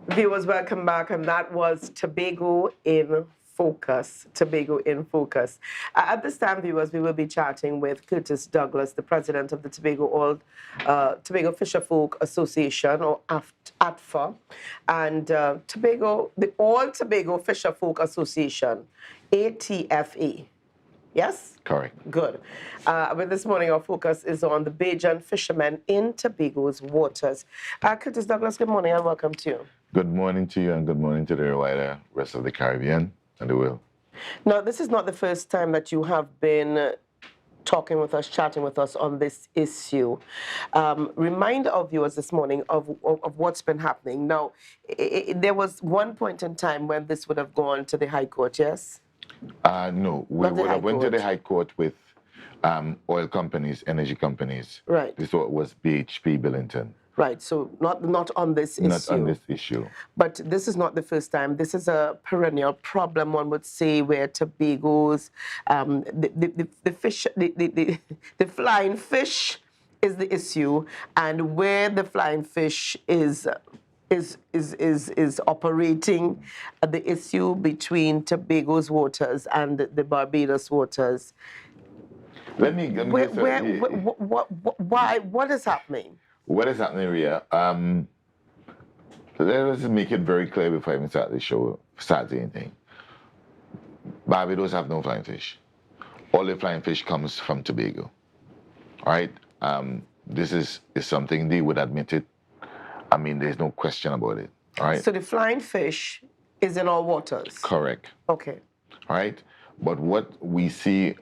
Viewers, welcome back, and that was Tobago in Focus. Tobago in Focus. At this time, viewers, we will be chatting with Curtis Douglas, the president of the Tobago Fisherfolk Association, or ATFA, and the All Tobago Fisherfolk Association, ATFA. Yes? Correct. Good. But this morning, our focus is on the Bajan Fishermen in Tobago's waters. Curtis Douglas, good morning and welcome to you. Good morning to you and good morning to the wider rest of the Caribbean and the world. Now, this is not the first time that you have been talking with us, chatting with us on this issue. Remind our viewers this morning of what's been happening. Now, there was one point in time when this would have gone to the High Court, yes? No, we would have went to the High Court with oil companies, energy companies. Right. This was BHP Billington. Right, so not on this issue. Not on this issue. But this is not the first time. This is a perennial problem, one would say, where Tobago's the flying fish is the issue, and where the flying fish is operating, the issue between Tobago's waters and the Barbados waters. Let me what is happening? What is happening, Ria? Let us make it very clear before I even start the show, start anything. Barbados have no flying fish. All the flying fish comes from Tobago. All right? This is something they would admit it. I mean, there's no question about it. All right? So the flying fish is in our waters? Correct. Okay. All right? But what we see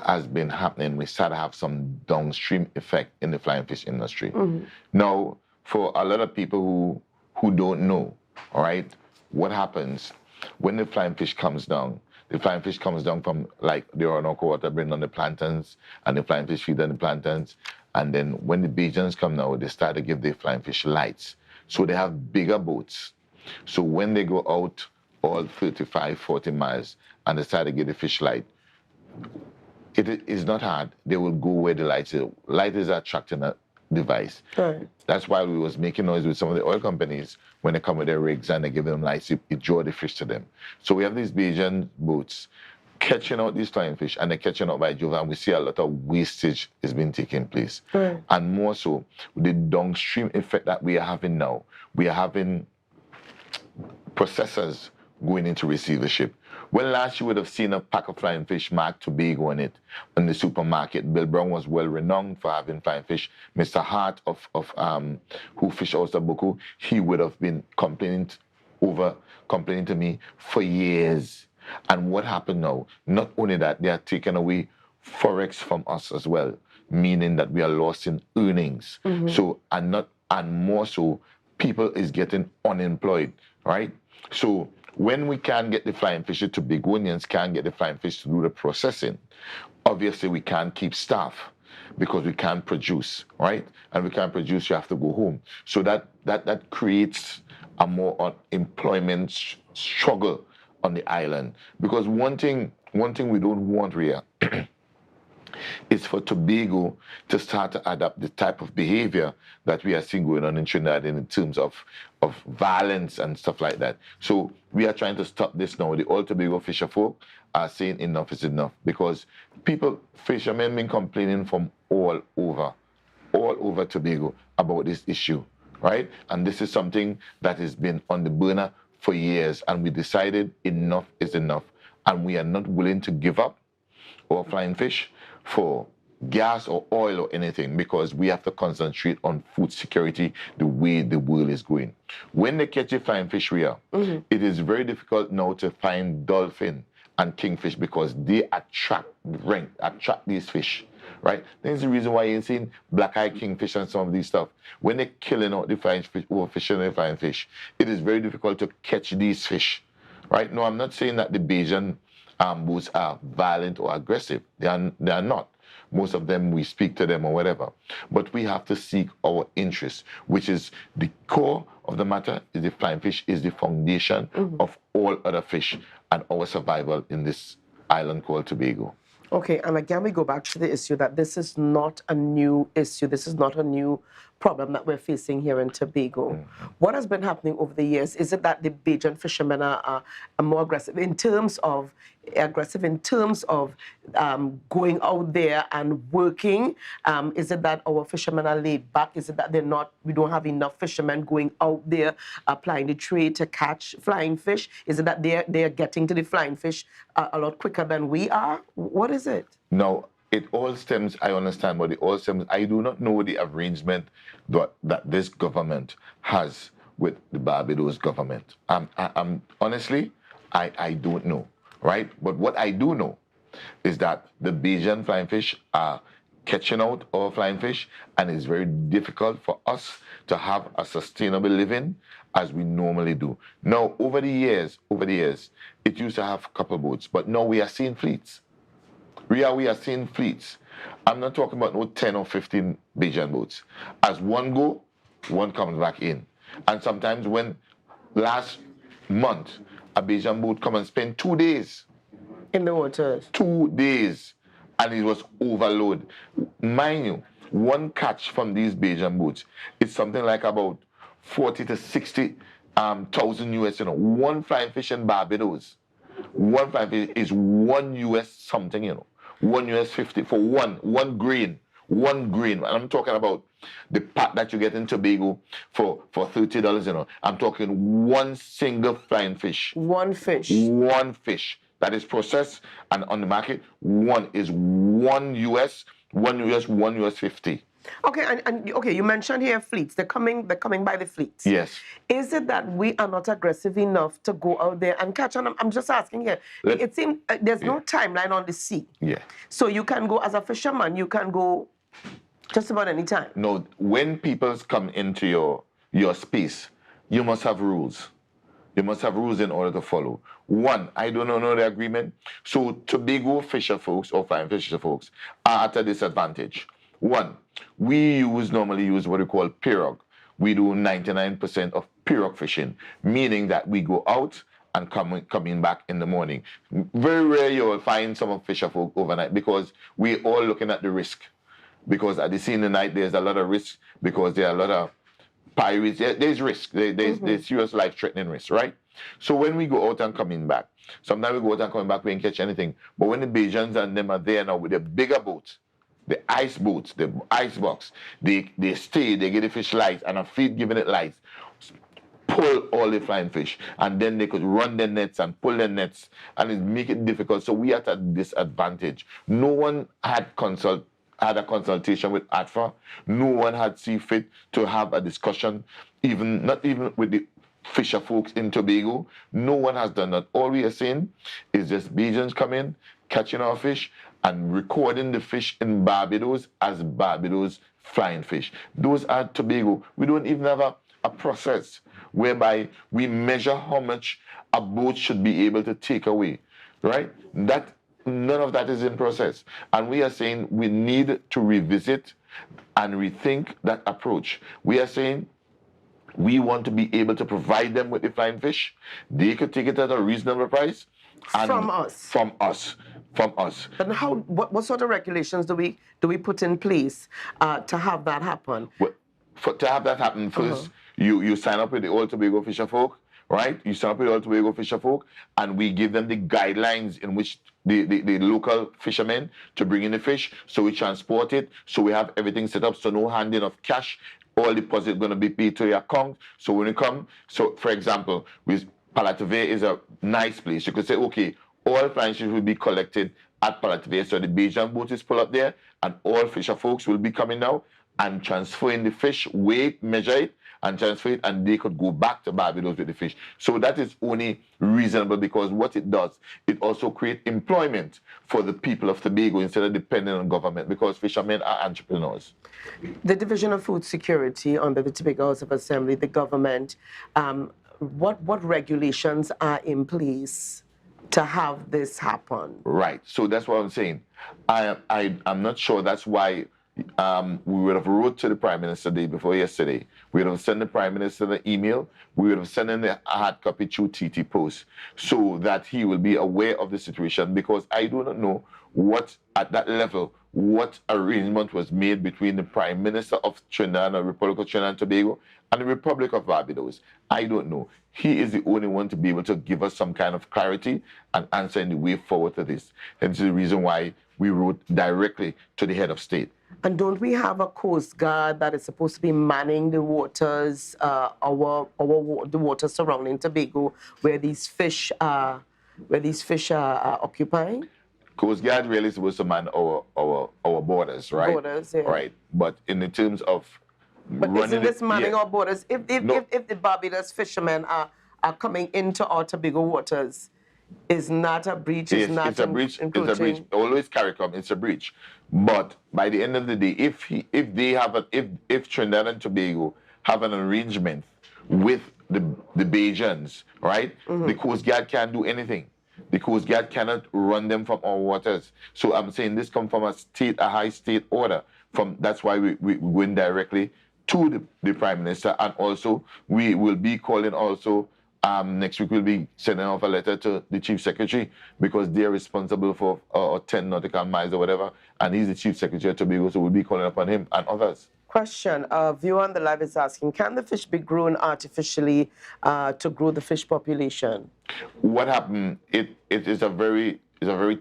has been happening, we start to have some downstream effect in the flying fish industry. Mm-hmm. Now, for a lot of people who don't know, all right, what happens when the flying fish comes down? The flying fish comes down from, like, the Orinoco water, bring on the plantains, and the flying fish feed on the plantains. And then when the Bajans come now, they start to give the flying fish lights. So they have bigger boats. So when they go out all 35, 40 miles, and they start to get the fish light, it is not hard. They will go where the light is. Light is attracting a device. Right. That's why we was making noise with some of the oil companies when they come with their rigs and they give them lights. It draw the fish to them. So we have these Bajan boats catching out these flying fish, and they're catching out by Jova, and we see a lot of wastage is being taking place. Right. And more so, with the downstream effect that we are having now, we are having processors going into receivership. When last you would have seen a pack of flying fish marked Tobago on it in the supermarket. Bill Brown was well renowned for having flying fish. Mr. Hart who fish out of Buku, he would have been complaining to me for years. And what happened now? Not only that, they are taking away forex from us as well, meaning that we are lost in earnings. Mm-hmm. So and more so, people is getting unemployed, right? So when we can't get the flying fish, the Tobagonians can't get the flying fish to do the processing. Obviously, we can't keep staff because we can't produce, right? And we can't produce, you have to go home. So that creates a more employment struggle on the island. Because one thing we don't want, Rhea, is for Tobago to start to adapt the type of behavior that we are seeing going on in Trinidad in terms of violence and stuff like that. So we are trying to stop this now. The All Tobago Fisherfolk are saying enough is enough, because fishermen been complaining from all over Tobago about this issue, right? And this is something that has been on the burner for years, and we decided enough is enough, and we are not willing to give up our flying fish for gas or oil or anything, because we have to concentrate on food security the way the world is going. When they catch a flying fish, Rhea, mm-hmm. It is very difficult now to find dolphin and kingfish because they attract these fish, right? That's the reason why you're seeing black-eyed kingfish and some of these stuff. When they're killing out the flying fish, overfishing the flying fish, it is very difficult to catch these fish, right? No, I'm not saying that the Bajan boats are violent or aggressive. They are not. Most of them, we speak to them or whatever. But we have to seek our interests, which is the core of the matter. Is the flying fish is the foundation mm-hmm. of all other fish and our survival in this island called Tobago. Okay, and again, we go back to the issue that this is not a new issue. This is not a new problem that we're facing here in Tobago. What has been happening over the years? Is it that the Bajan fishermen are more aggressive in terms of going out there and working? Is it that our fishermen are laid back? Is it that we don't have enough fishermen going out there applying the trade to catch flying fish? Is it that they're getting to the flying fish a lot quicker than we are? What is it? No, it all stems, I understand, but it all stems, I do not know the arrangement that this government has with the Barbados government. Honestly, I don't know, right? But what I do know is that the Bajan flying fish are catching out our flying fish, and it's very difficult for us to have a sustainable living as we normally do. Now, over the years, it used to have a couple boats, but now we are seeing fleets. We are seeing fleets. I'm not talking about no 10 or 15 Bajan boats. As one go, one comes back in. And sometimes when last month, a Bajan boat come and spend 2 days. In the waters. 2 days. And it was overload. Mind you, one catch from these Bajan boats is something like about 40 to 60,000 US, one flying fish in Barbados. One flying fish is $1 US something, $1 US 50 for one grain. And I'm talking about the pack that you get in Tobago for $30, I'm talking one single flying fish. One fish. One fish that is processed and on the market, one is $1 US 50. Okay, and okay, you mentioned here fleets. They're coming by the fleets. Yes. Is it that we are not aggressive enough to go out there and catch? And I'm just asking here. It seems there's no timeline on the sea. Yeah. So you can go as a fisherman. You can go just about any time. No, when people come into your space, you must have rules. You must have rules in order to follow. One, I don't know the agreement. So Tobago fisher folks or flying fisher folks are at a disadvantage. One, we normally use what we call pirogue. We do 99% of pirogue fishing, meaning that we go out and coming back in the morning. Very rare you will find some of fisher folk overnight because we're all looking at the risk. Because at the scene of the night, there's a lot of risk because there are a lot of pirates. There's risk. There's serious life-threatening risk, right? So when we go out and coming back, sometimes we go out and coming back, we ain't catch anything. But when the Bajans and them are there now with the bigger boats, the ice boats, the ice box, they stay, they get the fish lights, and a fleet giving it lights, pull all the flying fish, and then they could run their nets and pull their nets, and it make it difficult. So we are at a disadvantage. No one had a consultation with ATFA. No one had seen fit to have a discussion, not even with the fisher folks in Tobago. No one has done that. All we are saying is just Bajans come in, catching our fish, and recording the fish in Barbados as Barbados flying fish. Those are Tobago. We don't even have a process whereby we measure how much a boat should be able to take away, right? None of that is in process. And we are saying we need to revisit and rethink that approach. We are saying we want to be able to provide them with the flying fish. They could take it at a reasonable price. And from us. And what sort of regulations do we put in place to have that happen? Well, to have that happen, first you sign up with the Old Tobago Fisher Folk, right? You sign up with the Old Tobago Fisher Folk, and we give them the guidelines in which the local fishermen to bring in the fish. So we transport it. So we have everything set up. So no handing of cash. All deposit going to be paid to your account. So when you come, so for example, Palatave is a nice place. You could say, okay, all flying fish will be collected at Palatave. So the Bajan boat is pulled up there, and all fisher folks will be coming now and transferring the fish, weight, measure it, and transfer it, and they could go back to Barbados with the fish. So that is only reasonable because what it does, it also creates employment for the people of Tobago instead of depending on government, because fishermen are entrepreneurs. The Division of Food Security under the Tobago House of Assembly, the government, what regulations are in place to have this happen? Right. So that's what I'm saying. I'm not sure. That's why we would have wrote to the Prime Minister the day before yesterday. We would have sent the Prime Minister the email. We would have sent in the hard copy through TT Post so that he will be aware of the situation, because I do not know what, at that level, what arrangement was made between the Prime Minister of Trinidad and Republic of Trinidad and Tobago and the Republic of Barbados. I don't know. He is the only one to be able to give us some kind of clarity and answer in the way forward to this. That's the reason why we wrote directly to the head of state. And don't we have a Coast Guard that is supposed to be manning the waters, the waters surrounding Tobago, where these fish are occupying? Coast Guard really is supposed to man our borders, right? Borders, yeah. Right. But in the terms of isn't this manning our borders? If the Barbados fishermen are coming into our Tobago waters, is not a breach? Yes, it's a breach. It's a breach. Always CARICOM. It's a breach. But by the end of the day, if Trinidad and Tobago have an arrangement with the Bajans, right? The Coast Guard can't do anything. The Coast Guard cannot run them from our waters. So I'm saying this comes from a high state order. That's why we went directly to the Prime Minister, and also we will be calling also next week we'll be sending off a letter to the Chief Secretary, because they're responsible for 10 nautical miles or whatever, and he's the Chief Secretary of Tobago, so we'll be calling upon him and others. Question, a viewer on the live is asking, can the fish be grown artificially to grow the fish population? What happened, it is a very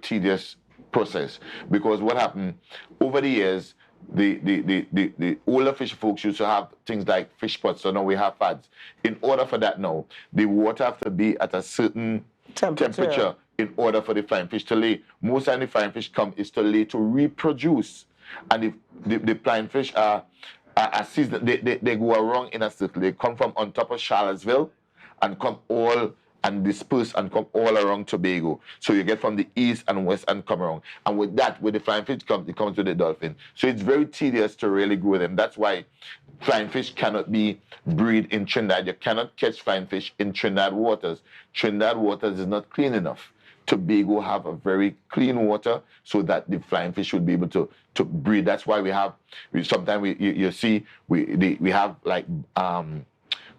tedious process, because what happened over the years, the older fish folks used to have things like fish pots, so now we have fads. In order for that now, the water have to be at a certain temperature in order for the flying fish to lay. Most time the flying fish come is to lay to reproduce. And if the flying fish are seasoned, they go around in a circle. They come from on top of Charlottesville and come all and disperse and come all around Tobago. So you get from the east and west and come around. And with that, with the flying fish comes, it comes with the dolphin. So it's very tedious to really grow them. That's why flying fish cannot be breed in Trinidad. You cannot catch flying fish in Trinidad waters. Trinidad waters is not clean enough. Tobago have a very clean water so that the flying fish would be able to breed. That's why sometimes you see we have like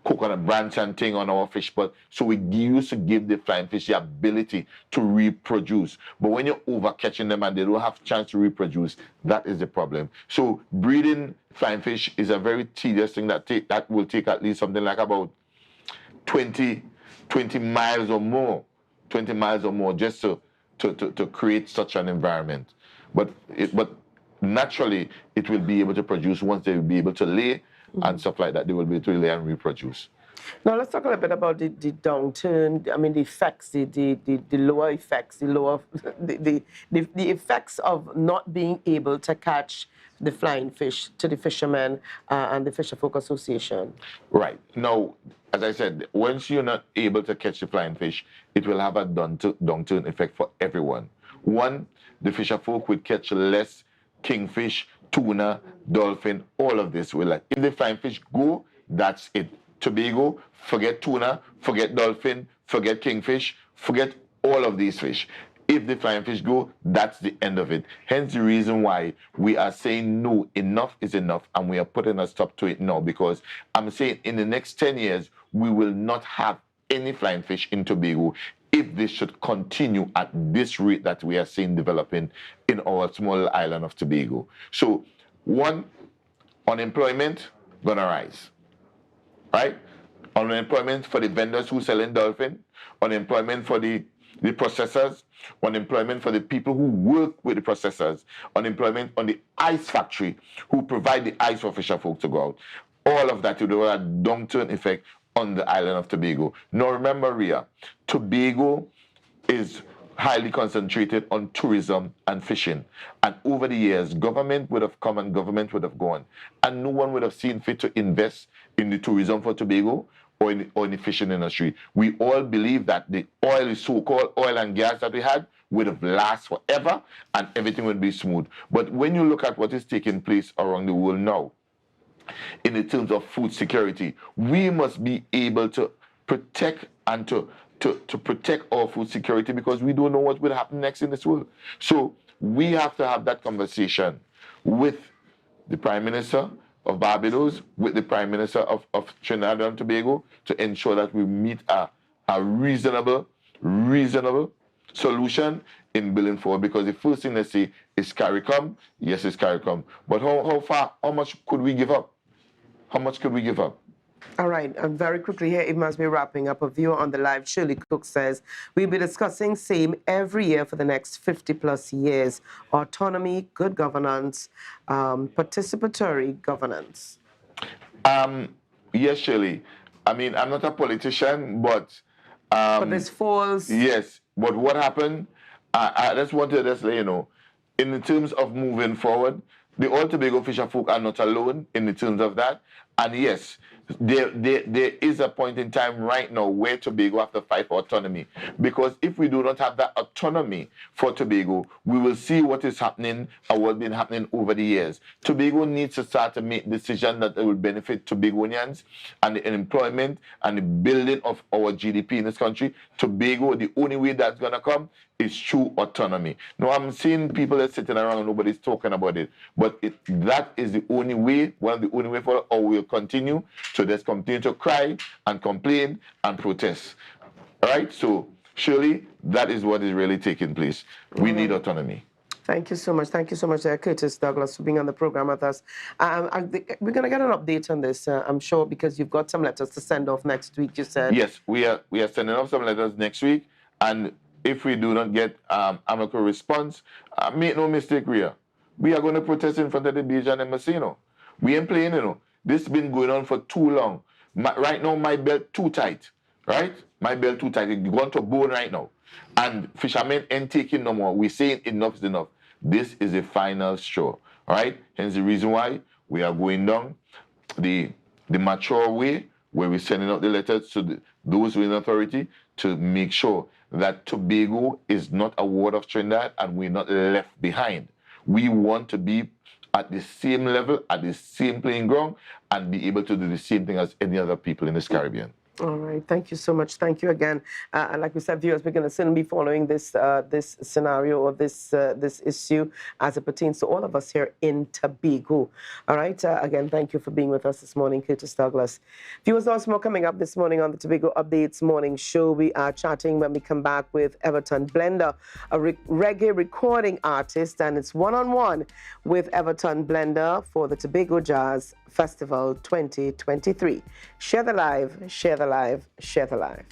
coconut branch and thing on our fish pot. So we used to give the flying fish the ability to reproduce. But when you're over catching them and they don't have a chance to reproduce, that is the problem. So breeding flying fish is a very tedious thing that will take at least something like about 20 miles or more. 20 miles or more just to create such an environment. But naturally, it will be able to produce once they will be able to lay and stuff like that. They will be able to lay and reproduce. Now let's talk a little bit about the downturn. I mean, the effects, the lower effects, the effects of not being able to catch the flying fish to the fishermen and the Fisherfolk Association. Right. Now, as I said, once you're not able to catch the flying fish, it will have a downturn effect for everyone. One, the fisherfolk would catch less kingfish, tuna, dolphin, all of this. If the flying fish go, that's it. Tobago, forget tuna, forget dolphin, forget kingfish, forget all of these fish. If the flying fish go, that's the end of it. Hence the reason why we are saying no, enough is enough, and we are putting a stop to it now, because I'm saying in the next 10 years, we will not have any flying fish in Tobago if this should continue at this rate that we are seeing developing in our small island of Tobago. So, one, unemployment gonna rise, right? Unemployment for the vendors who selling dolphin, unemployment for the processors, unemployment for the people who work with the processors, unemployment on the ice factory who provide the ice for fisherfolk to go out. All of that will have a downturn effect on the island of Tobago. Now remember, Ria, Tobago is highly concentrated on tourism and fishing. And over the years, government would have come and government would have gone. And no one would have seen fit to invest in the tourism for Tobago or in the fishing industry. We all believe that the oil, the so-called oil and gas that we had, would have lasted forever and everything would be smooth. But when you look at what is taking place around the world now, in the terms of food security, we must be able to protect and to protect our food security, because we don't know what will happen next in this world. So we have to have that conversation with the Prime Minister of Barbados, with the Prime Minister of Trinidad and Tobago, to ensure that we meet a reasonable solution in building forward, because the first thing they say is CARICOM. Yes, it's CARICOM. But how much could we give up? How much could we give up? All right, and very quickly here, it must be wrapping up. A viewer on the live, Shirley Cook, says, we'll be discussing same every year for the next 50 plus years. Autonomy, good governance, participatory governance. Yes, Shirley. I mean, I'm not a politician, but this falls. yes. But what happened? I just want to just let you know, in the terms of moving forward, the Old Tobago Fisher folk are not alone in the terms of that. And yes, there is a point in time right now where Tobago have to fight for autonomy. Because if we do not have that autonomy for Tobago, we will see what is happening and what's been happening over the years. Tobago needs to start to make decisions that will benefit Tobagonians and the employment and the building of our GDP in this country. Tobago, the only way that's going to come is through autonomy. Now, I'm seeing people that are sitting around and nobody's talking about it. But that is the only way, one of the only way for it, or we'll continue to just continue to cry and complain and protest. All right? So, surely, that is what is really taking place. We need autonomy. Thank you so much. Thank you so much, Curtis Douglas, for being on the program with us. We're going to get an update on this, I'm sure, because you've got some letters to send off next week, you said. Yes, we are sending off some letters next week. And if we do not get amicable response, make no mistake, Rhea. We are going to protest in front of the Bajan Embassy, We ain't playing, This has been going on for too long. Right now, my belt too tight, right? My belt too tight. It's gone to bone right now. And fishermen ain't taking no more. We're saying enough is enough. This is a final straw, all right? Hence the reason why we are going down the mature way, where we're sending out the letters to those with authority to make sure that Tobago is not a ward of Trinidad and we're not left behind. We want to be at the same level, at the same playing ground, and be able to do the same thing as any other people in this Caribbean. All right. Thank you so much. Thank you again. And like we said, viewers, we're going to soon be following this this scenario or this issue as it pertains to all of us here in Tobago. All right. Again, thank you for being with us this morning, Curtis Douglas. Viewers, lots more coming up this morning on the Tobago Updates morning show. We are chatting when we come back with Everton Blender, a reggae recording artist, and it's one-on-one with Everton Blender for the Tobago Jazz Festival 2023. Share the live, share the live, share the live.